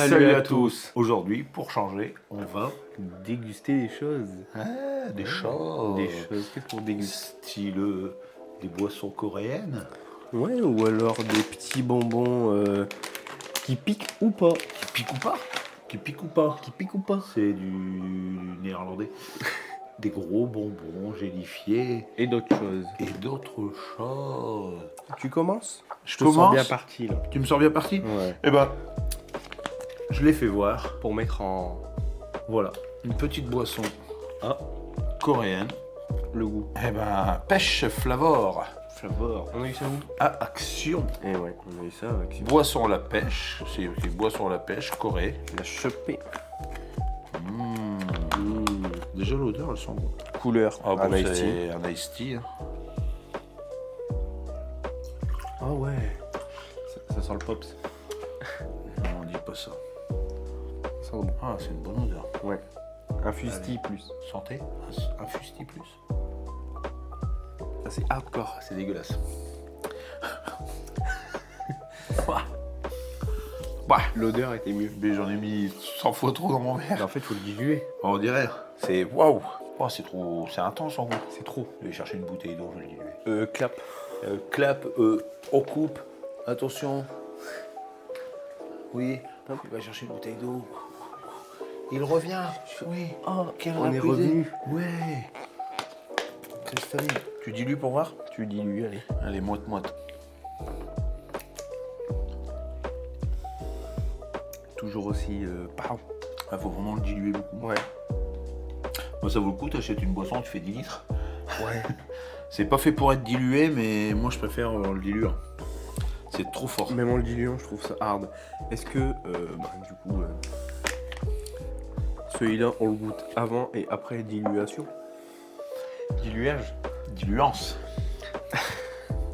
Salut à tous. Aujourd'hui, pour changer, on va déguster des choses. des choses. Des choses, qu'est-ce qu'on déguste? Style des boissons coréennes. Ouais, ou alors des petits bonbons qui piquent ou pas. Qui piquent ou pas. Qui piquent ou pas. Qui piquent ou pas. C'est du néerlandais. Des gros bonbons gélifiés. Et d'autres choses. Et d'autres choses. Tu commences? Je te sens commence. bien parti là. Tu me sens bien parti? Ouais. Eh ben, je l'ai fait voir. Pour mettre en... Voilà, une petite boisson coréenne. Le goût. Eh ben, pêche flavor. Flavor. On a eu ça où? À Action. Eh ouais, on a eu ça avec... Boisson à la pêche. C'est écrit boisson à la pêche, Corée. La chopé. Déjà l'odeur, elle sent bon. Couleur. Ah bon, un iced tea. c'est un iced tea. Hein. Ah ouais. Ça sent le pops. Non, on dit pas ça. Ça sent bon. Ah, c'est une bonne odeur. Ouais. Un fusti plus. Santé. Un fusti plus. Ça c'est hardcore. C'est dégueulasse. L'odeur était mieux. Mais j'en ai mis 100 fois trop dans mon verre. Mais en fait, faut le diluer. On dirait. C'est waouh. Oh, c'est trop. C'est intense en goût. C'est trop. Je vais chercher une bouteille d'eau, je vais le diluer. Clap. Clap, on coupe. Attention. Oui. Hop, il va chercher une bouteille d'eau. Il revient. Oui. Oh, Quel on est rapidité. revenu. Ouais. Quelle famille. Tu dilues pour voir? Tu dilues, allez. Allez, moite. Toujours aussi... pardon. Il faut vraiment le diluer beaucoup. Ouais. Moi, ça vaut le coup, t'achètes une boisson, tu fais 10 litres. Ouais. C'est pas fait pour être dilué, mais moi, je préfère le diluer. C'est trop fort. Même en le diluant, je trouve ça hard. Est-ce que, du coup, celui-là, on le goûte avant et après diluation? Diluage? Diluance.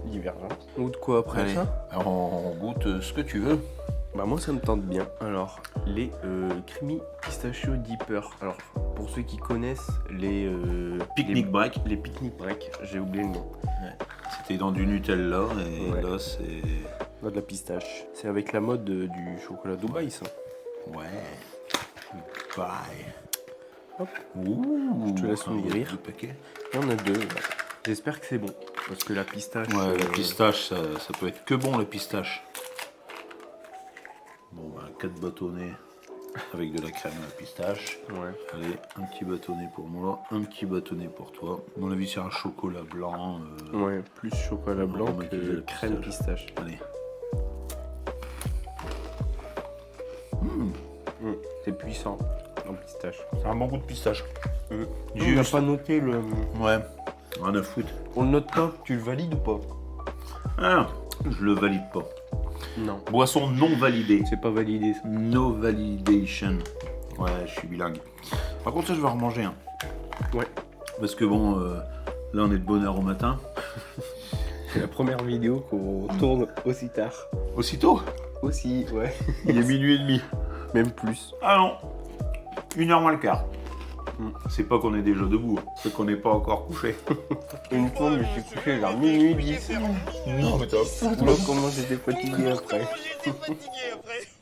Divergence. On goûte quoi après Allez, ça? on goûte ce que tu veux. Bah moi ça me tente bien. Alors les creamy pistachio dipper. Alors pour ceux qui connaissent les Picnic break. Les picnic break, j'ai oublié le nom. Ouais. C'était dans du Nutella et Ouais. là c'est... Là, de la pistache. C'est avec la mode du chocolat Dubaï ça. Ouais. Bye. Hop. Ouh. Je te laisse ouvrir. Le paquet. Il y en a deux. Ouais. J'espère que c'est bon. Parce que la pistache... Ouais, la pistache, ça peut être que bon la pistache. Bon, bah, 4 bâtonnets avec de la crème à la pistache. Ouais. Allez, un petit bâtonnet pour moi, un petit bâtonnet pour toi. À mon avis, c'est un chocolat blanc. Ouais, plus chocolat blanc va mettre que la crème pistache. Allez. C'est puissant en pistache. C'est un bon goût de pistache. On n'a Juste. pas noté le... Ouais, rien à foutre. On le note pas, tu le valides ou pas? Ah, je le valide pas. Non. Boisson non validée. C'est pas validé ça. No validation. Ouais, je suis bilingue. Par contre, ça, je vais en remanger un. Ouais. Parce que bon, là, on est de bonne heure au matin. C'est la première vidéo qu'on tourne aussi tard. Aussitôt? Aussi, ouais. Il est minuit et demi. Même plus. Ah non, 1h moins le quart. C'est pas qu'on est déjà debout, c'est qu'on n'est pas encore couché. Une fois, je me suis couché vers minuit 10. Non, mais top. Là, comment j'étais fatigué après.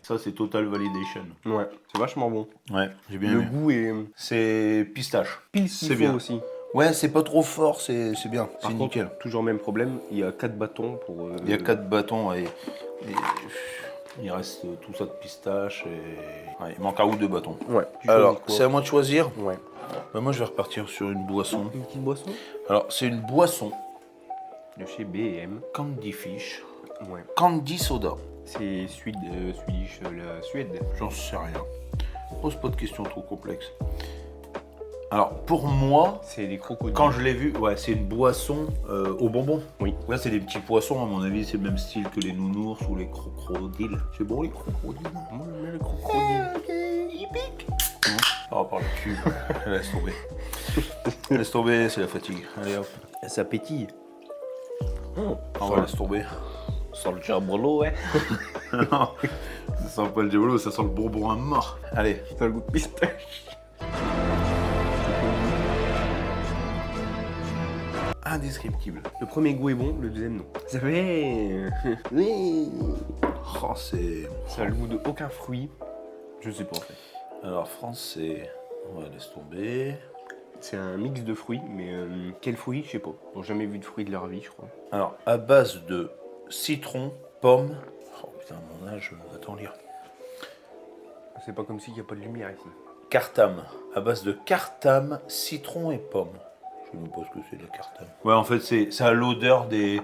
Ça, c'est Total Validation. Ouais, c'est vachement bon. Ouais, j'ai bien Le aimé. goût est C'est pistache. pile C'est c'est bien. bien aussi. Ouais, c'est pas trop fort, c'est bien. Par C'est contre, nickel. toujours même problème, il y a 4 bâtons pour... Il y a 4 bâtons et il reste tout ça de pistache et... Ouais, il manque un ou 2 bâtons. Ouais. tu Alors, choisis quoi? c'est à moi de choisir. Ouais. Bah, moi, je vais repartir sur une boisson. Une petite boisson Alors, c'est une boisson de chez B&M. Candy Fish, Ouais. Candy Soda. C'est Swedish, la Suède. J'en sais rien. Pose pas de questions trop complexes. Alors, pour moi, C'est des crocodiles. quand je l'ai vu, ouais, c'est une boisson aux bonbons. Oui. Là, c'est des petits poissons, à mon avis, c'est le même style que les nounours ou les crocodiles. C'est bon, les crocodiles? Moi, j'aime bien le crocodile. Il pique. Oh, par le cul. Laisse tomber. Laisse tomber, c'est la fatigue. Allez, hop. Ça pétille. On va laisse tomber. Sans le diabolo, ouais. Non, ça sent pas le diabolo, ça sent le bonbon à mort. Allez. Ça a le goût de pistache. Indescriptible. Le premier goût est bon, le deuxième non. Ça fait... Oui. Oh, c'est... Ça a le goût de aucun fruit. Je sais pas en fait. Alors, français. Ouais, laisse tomber. C'est un mix de fruits, mais quel fruit, je sais pas. Ils n'ont jamais vu de fruits de leur vie, je crois. Alors, à base de citron, pomme. Oh putain, mon âge, attends lire. C'est pas comme s'il n'y a pas de lumière ici. Cartame. À base de cartame, citron et pomme. Je sais même pas ce que c'est la cartame. Ouais, en fait, ça a l'odeur des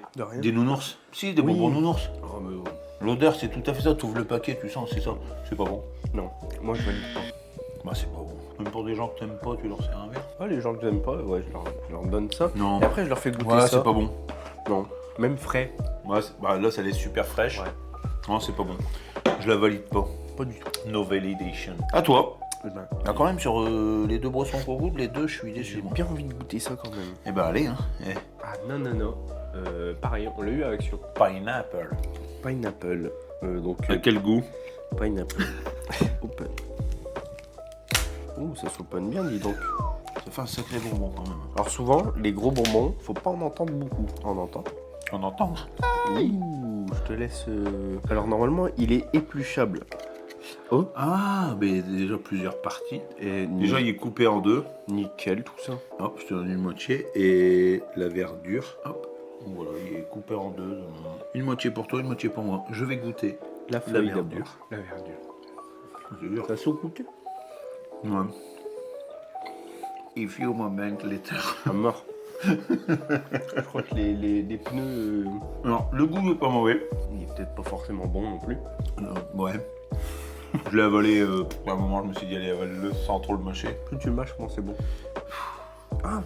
nounours. Si, des bonbons nounours. Oh, mais... L'odeur, c'est tout à fait ça. Tu ouvres le paquet, tu sens, c'est ça. C'est pas bon. Non, moi je valide pas. Bah, c'est pas bon. Même pour des gens que t'aimes pas, tu leur sers un verre. Ah, les gens que j'aime pas, ouais, je leur donne ça. Non. Et après, je leur fais goûter Ouais, ça. c'est pas bon. Non, même frais. Ouais, bah, là, ça est super fraîche. Ouais. Non, c'est pas bon. Je la valide pas. Pas du tout. No validation. À toi. Eh ben, Ah, quand même, sur les deux boissons qu'on goûte, les deux, je suis déçu. j'ai moi. bien envie de goûter ça quand même. Eh ben, allez, hein. Ah, non. Pareil, on l'a eu avec sur Pineapple. Pineapple. Donc, quel goût? Pineapple. Open. Ouh, ça s'open bien, dis donc. Ça fait un sacré bonbon quand même. Alors souvent, les gros bonbons, faut pas en entendre beaucoup. On entend. On entend. Ouh, je te laisse... Alors normalement, il est épluchable. Oh. Ah, mais déjà plusieurs parties. Et Déjà, il est coupé en deux. nickel, tout ça. Hop, je te donne une moitié. Et la verdure, hop. Voilà, il est coupé en deux. Une moitié pour toi, une moitié pour moi. Je vais goûter. La feuille verdure. d'abord. La verdure. C'est dur. Ça s'occupe. Ouais. If you moment later. À mort. Je crois que les pneus... Alors, le goût n'est pas mauvais. il est peut-être pas forcément bon non plus. Ouais. Je l'ai avalé, à un moment, je me suis dit, allez, avale-le sans trop le mâcher. Plus tu le mâches, moins c'est bon. Ah.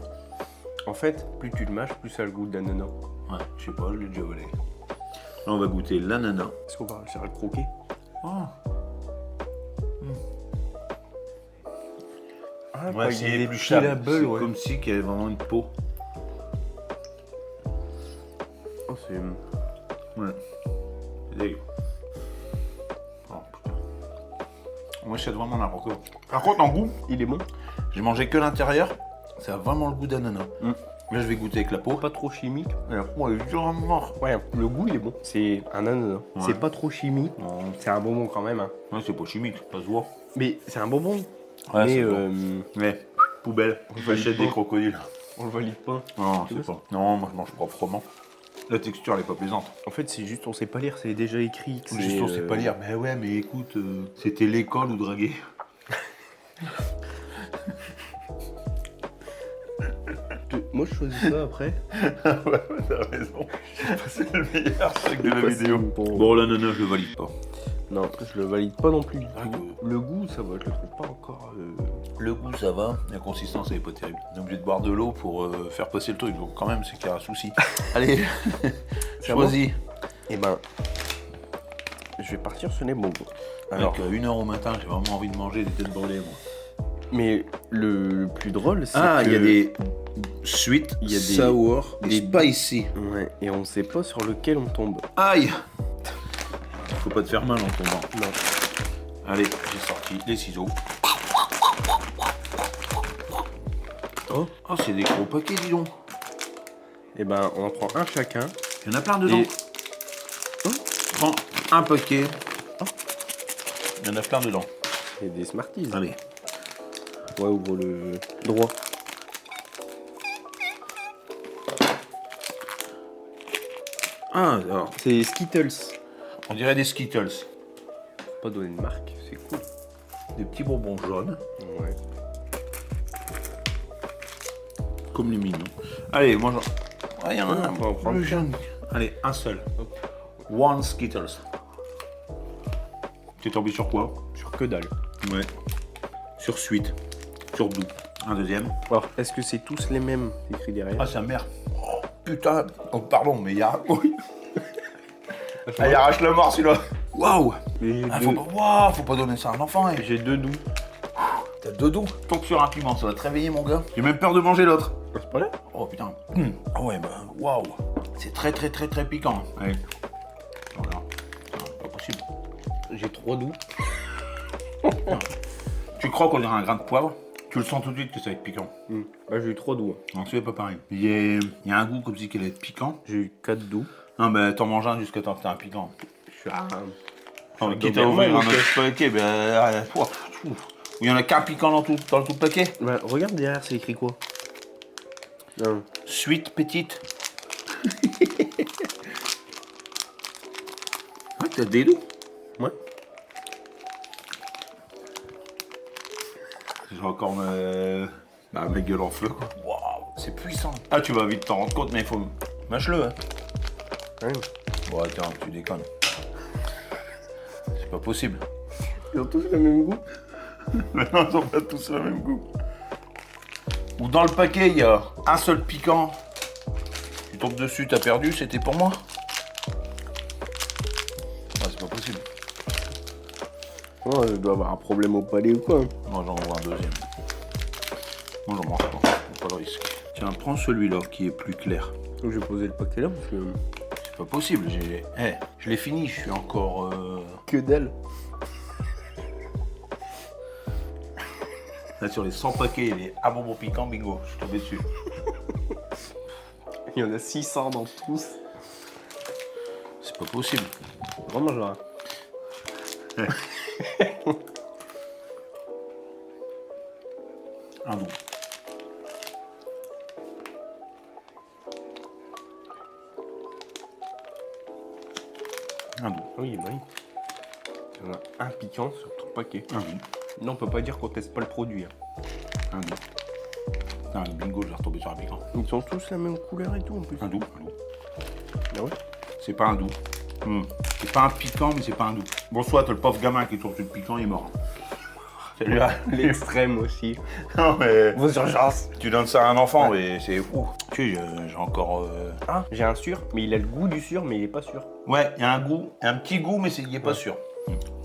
En fait, plus tu le mâches, plus ça a le goût d'ananas. Ouais, je sais pas, je l'ai déjà avalé. Là, on va goûter l'ananas. Est-ce qu'on va réussir à le croquer? Ah, Ah, ouais, il c'est est épluchable. épluchable, C'est ouais. comme si il y avait vraiment une peau. Oh, c'est... Ouais. C'est dégueu. Oh, putain. Moi, je sais vraiment n'importe quoi. Par contre, en goût, Il est bon. j'ai mangé que l'intérieur. Ça a vraiment le goût d'ananas. Là, je vais goûter avec la peau. Pas trop chimique. Et la peau, elle est dure à mort. Ouais, le goût il est bon. C'est un ananas. Ouais. C'est pas trop chimique. Non. C'est un bonbon quand même. Hein. Ouais, c'est pas chimique, ça se voit. Mais c'est un bonbon. Ouais, mais c'est bon. Ouais, poubelle. J'achète des crocodiles. on le valide pas. Non, Tu c'est veux pas. Non, moi je mange proprement. La texture, elle est pas plaisante. En fait, c'est juste on sait pas lire. C'est déjà écrit. que Juste, on sait pas lire. Mais ouais, mais écoute, c'était l'école ou draguer. Moi, je choisis ça après. Ouais, t'as raison. C'est le meilleur truc de la Pas vidéo. si bon. Bon, l'ananas, je le valide pas. Non, je le valide pas non plus du Ah, tout. Le goût, ça va. Je le trouve pas encore. Le goût, ça va. La consistance, elle est pas terrible. On est obligé de boire de l'eau pour faire passer le truc. Donc, quand même, c'est qu'il y a un souci. Allez, choisis. Eh ben, je vais partir sur les bonbons. Alors, à 1h au matin, j'ai vraiment envie de manger des têtes brûlées, moi. Mais le plus drôle, c'est Ah, que... il y a des sweet, il y a des- sour, des- et spicy. Ouais, et on sait pas sur lequel on tombe. Aïe! Faut pas te faire mal en tombant. Non. Allez, j'ai sorti les ciseaux. Oh. Oh, c'est des gros paquets, dis donc. Eh ben, on en prend un chacun. Il y en a plein dedans. Et- Prends un paquet. Il y en a plein dedans. Et des Smarties. Allez. Ouais, ouvre le droit. Ah, alors, C'est Skittles. on dirait des Skittles. Pas donner de marque, c'est cool. Des petits bonbons jaunes, Ouais. comme les mignons. Allez, moi j'en... Ouais, il y en a un on va en prendre plus jaune. Allez, un seul. One Skittles. T'es tombé sur quoi? Sur que dalle. Ouais. Sur sweet. Sur doux. Un deuxième. Alors, est-ce que c'est tous les mêmes écrits derrière? Ah, sa mère. Oh, putain. Oh, pardon, mais il y a... Oui. Ah, il arrache la mort, celui-là. Waouh. Et Ah, deux- faut pas donner ça à un enfant. Hein. J'ai deux doux. T'as deux doux. Tombe sur un piment, ça va te réveiller, mon gars. J'ai même peur de manger l'autre. C'est pas là? Oh, putain. Ah ouais, bah, waouh. C'est très, très, très, très piquant. Allez. Voilà. Pas possible. J'ai trois doux. Tu crois qu'on dirait un grain de poivre? Tu le sens tout de suite que ça va être piquant. Bah, j'ai eu trois doux. Non, c'est pas pareil. Il y a un goût comme si qu'elle allait être piquant. J'ai eu quatre doux. Non, bah, t'en manges un jusqu'à temps que t'as un piquant. Je suis à Oh, quitte à ouvrir un autre paquet, ben. Il y en a qu'un piquant dans tout le paquet. Bah, regarde derrière, c'est écrit quoi? Non. Suite petite. Ouais, t'as des loups. Ouais. J'ai encore ma gueule en feu, quoi. Waouh, c'est puissant. Ah, tu vas vite t'en rendre compte, mais il faut. Mâche-le, hein. Ouais. Bon, attends, tu déconnes. C'est pas possible. Ils ont tous le même goût. Mais non, ils ont pas tous le même goût. Ou dans le paquet, il y a un seul piquant. Tu tombes dessus, t'as perdu, c'était pour moi. Ah, c'est pas possible. Oh, je dois avoir un problème au palais ou quoi. Moi, j'en vois un deuxième. Moi, j'en mange pas. Faut pas le risque. Tiens, prends celui-là qui est plus clair. Je vais poser le paquet là parce que. C'est pas possible. Je l'ai fini, je suis encore. Que dalle. Là, sur les 100 paquets, les à bonbons piquants, bingo, je suis tombé dessus. Il y en a 600 dans tous. C'est pas possible. Vraiment, genre. Un doux. Un doux. Oui, bah oui. Il y en a un piquant sur tout le paquet. Un doux. Non, on peut pas dire qu'on teste pas le produit. Hein. Un doux. Non, le bingo, je vais retomber sur un piquant. Ils sont tous la même couleur et tout en plus. Un doux, un doux. Ah ouais? C'est pas un doux. C'est pas un piquant, mais c'est pas un doux. Bon, soit le pauvre gamin qui tourne sur le piquant, il est mort. Salut là. L'extrême aussi. Non, mais. Vos urgences. Tu donnes ça à un enfant, et c'est fou. Tu sais, j'ai encore. Ah, j'ai un sûr, mais il a le goût du sûr, mais il est pas sûr. Ouais, il y a un goût, un petit goût, mais il est pas sûr.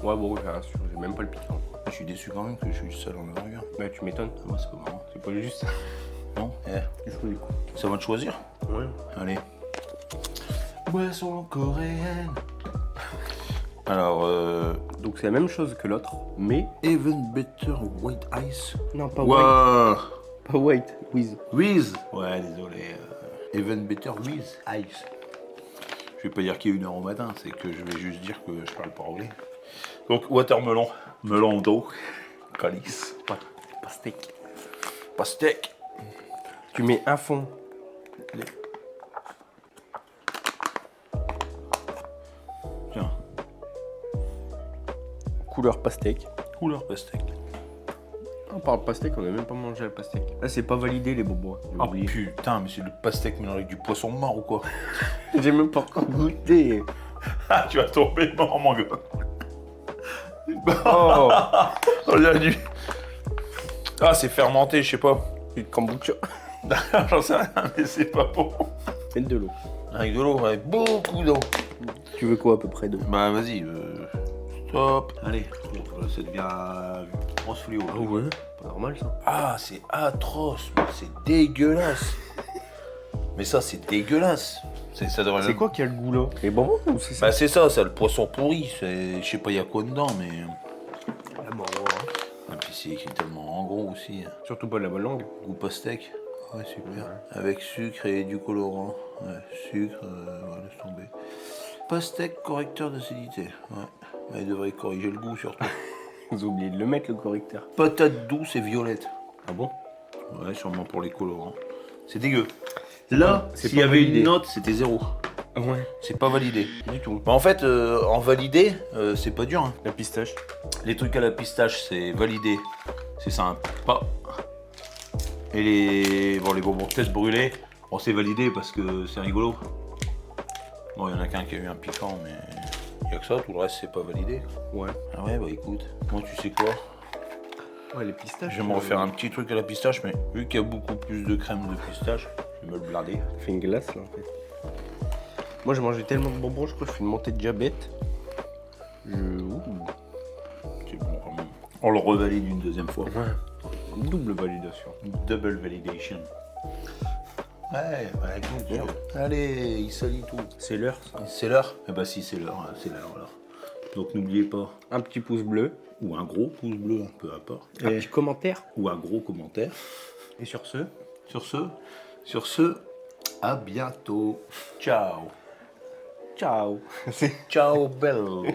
Ouais, bon, j'ai un sûr, j'ai même pas le piquant. Je suis déçu quand même que je suis le seul en avoir eu un. Bah, tu m'étonnes. Moi, c'est pas marrant. C'est pas juste ça. Non Je choisis quoi? Ça va te choisir. Ouais. Allez. Boisson coréenne. Alors, Donc, c'est la même chose que l'autre, mais. Even Better White Ice. Non, pas white. Wow. Pas white, with. With. Ouais, désolé. Even Better with Ice. Je vais pas dire qu'il est 1h au matin, c'est que je vais juste dire que je parle pas anglais. Donc, watermelon. Melon d'eau. Calice. Ouais. Pastèque. Pastèque. Tu mets un fond. Tiens. Couleur pastèque. Couleur pastèque. On parle pastèque, on a même pas mangé la pastèque. Là, c'est pas validé les bonbons. J'ai Oh oublié. putain, mais c'est le pastèque mélangé avec du poisson mort ou quoi? J'ai même pas encore goûté. Ah, tu vas tomber mort, mon gars. Oh. On a dû. Ah, c'est fermenté, je sais pas. Du kombucha. J'en sais rien, mais c'est pas bon. Et de l'eau. Avec de l'eau, avec beaucoup d'eau. Tu veux quoi à peu près d'eau? Bah, vas-y, stop. Allez, ça devient grosse fléau. Ah ouais. Pas normal ça. Ah, c'est atroce, mais c'est dégueulasse. Mais ça, c'est dégueulasse. Ça devrait. C'est quoi qui a le goût là? Les bonbons ou c'est ça? Bah, c'est ça, le poisson pourri. Je sais pas, il y a quoi dedans, mais. La mort. Et puis c'est écrit tellement en gros aussi. Surtout pas la bonne langue. Goût pastèque. Ouais, super. Avec sucre et du colorant. Ouais, sucre, ouais, laisse tomber. Pastèque, correcteur d'acidité. Ouais. Il devrait corriger le goût surtout. Vous avez oublié de le mettre le correcteur. Patate douce et violette. Ah bon? Ouais, sûrement pour les colorants. C'est dégueu. Là, c'est s'il y pas avait validé. une note, c'était 0. Ouais. C'est pas validé. Du tout. Bah, en fait, en validé, c'est pas dur. Hein. La pistache. Les trucs à la pistache, c'est validé. C'est simple. Pas. Et les bonbons tête brûlés, bon, c'est validé parce que c'est rigolo. Bon, il y en a qu'un qui a eu un piquant, mais il n'y a que ça, tout le reste, c'est pas validé. Ouais. Ah ouais, bah écoute, moi, tu sais quoi? Ouais, les pistaches. Je vais me refaire un petit truc à la pistache, mais vu qu'il y a beaucoup plus de crème de pistache, je vais me le blader. Fais une glace là en fait. Moi j'ai mangé tellement de bonbons, je crois que je fais une montée de diabète. Ouh. C'est bon quand même. On le revalide une deuxième fois. Ouais. Double validation. Double validation. Ouais, bah écoute, allez, il salit tout. C'est l'heure ça. C'est l'heure? Eh bah si, c'est l'heure alors. Donc n'oubliez pas, Un petit pouce bleu. ou un gros pouce bleu, peu importe. Un petit commentaire. Ou un gros commentaire. Et sur ce, Sur ce, à bientôt. Ciao. ciao. Ciao bello.